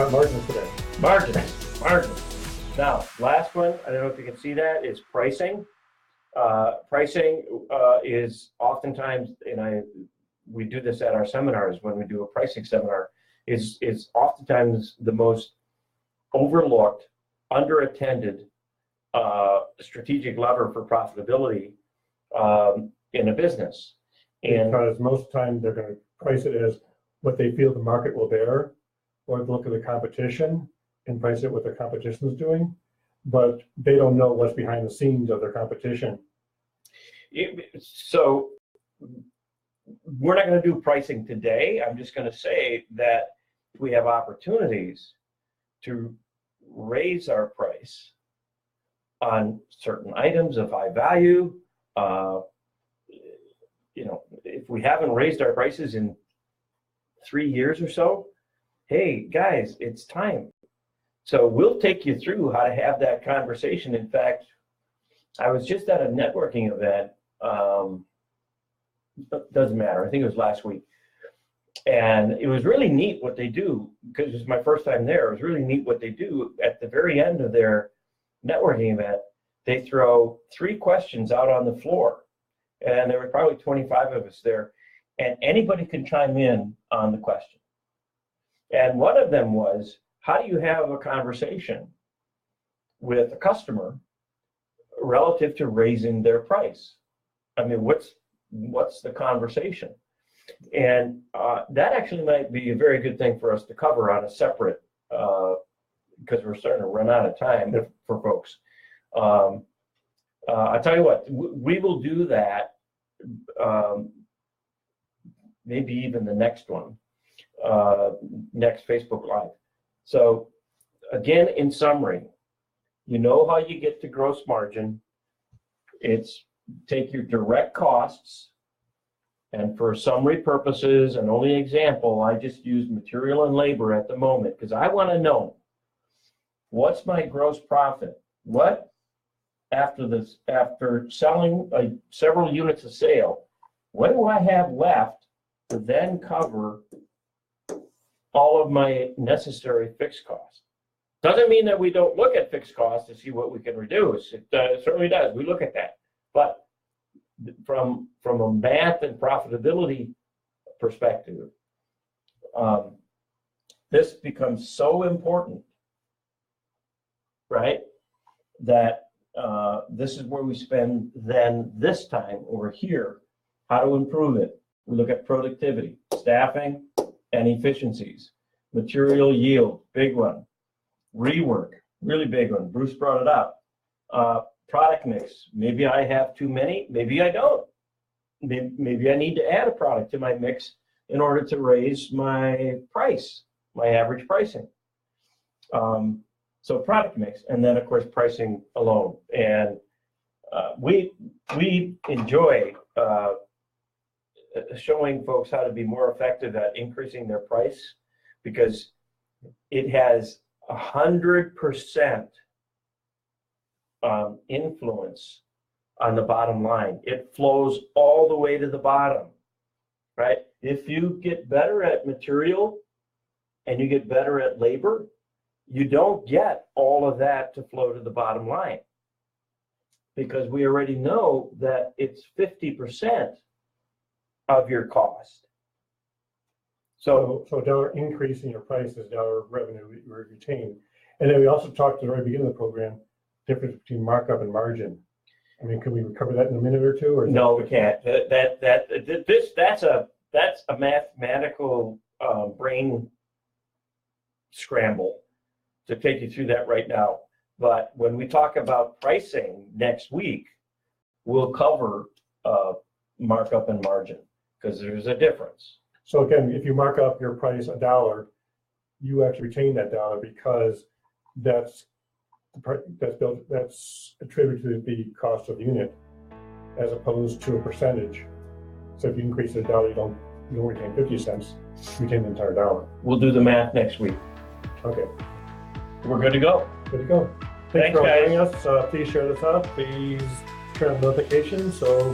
about margins today. Margins. Now, last one, I don't know if you can see that, is pricing. Pricing is oftentimes, we do this at our seminars when we do a pricing seminar, is oftentimes the most overlooked, underattended strategic lever for profitability in a business. And because most of the time they're going to price it as what they feel the market will bear, or look at the competition and price it what the competition is doing, but they don't know what's behind the scenes of their competition. So we're not going to do pricing today. I'm just going to say that we have opportunities to raise our price on certain items of high value. If we haven't raised our prices in 3 years or so, hey guys, it's time. So we'll take you through how to have that conversation. In fact, I was just at a networking event, doesn't matter, I think it was last week. And it was really neat what they do, because it was my first time there. It was really neat what they do. At the very end of their networking event, they throw 3 questions out on the floor. And there were probably 25 of us there. And anybody can chime in on the question. And one of them was, how do you have a conversation with a customer relative to raising their price? I mean, what's the conversation? And that actually might be a very good thing for us to cover on a separate, because we're starting to run out of time for folks. I tell you what, we will do that, maybe even the next one, next Facebook Live. So again, in summary, you know how you get to gross margin. It's take your direct costs, and for summary purposes and only example, I just use material and labor at the moment, because I want to know what's my gross profit. What after selling several units of sale, what do I have left to then cover all of my necessary fixed costs? Doesn't mean that we don't look at fixed costs to see what we can reduce. It certainly does. We look at that. But from a math and profitability perspective, this becomes so important, right? That this is where we spend then this time over here, how to improve it. We look at productivity, staffing, and efficiencies. Material yield, big one. Rework, really big one. Bruce brought it up. Product mix, maybe I have too many, maybe I don't. Maybe I need to add a product to my mix in order to raise my price, my average pricing. So product mix, and then of course pricing alone. And we enjoy showing folks how to be more effective at increasing their price, because it has 100% influence on the bottom line. It flows all the way to the bottom, right? If you get better at material and you get better at labor, you don't get all of that to flow to the bottom line, because we already know that it's 50% of your cost. So dollar increase in your price is dollar revenue you retain. And then we also talked at the very beginning of the program, difference between markup and margin. I mean, can we cover that in a minute or two? Or no, we can't. That's a mathematical brain scramble to take you through that right now. But when we talk about pricing next week, we'll cover markup and margin, because there's a difference. So again, if you mark up your price $1, you actually retain that $1, because that's attributed to the cost of the unit, as opposed to a percentage. So if you increase it $1, you don't retain 50 cents, you retain the entire $1. We'll do the math next week. Okay. We're good to go. Good to go. Thanks for joining us. Please share this out. Please turn on notifications so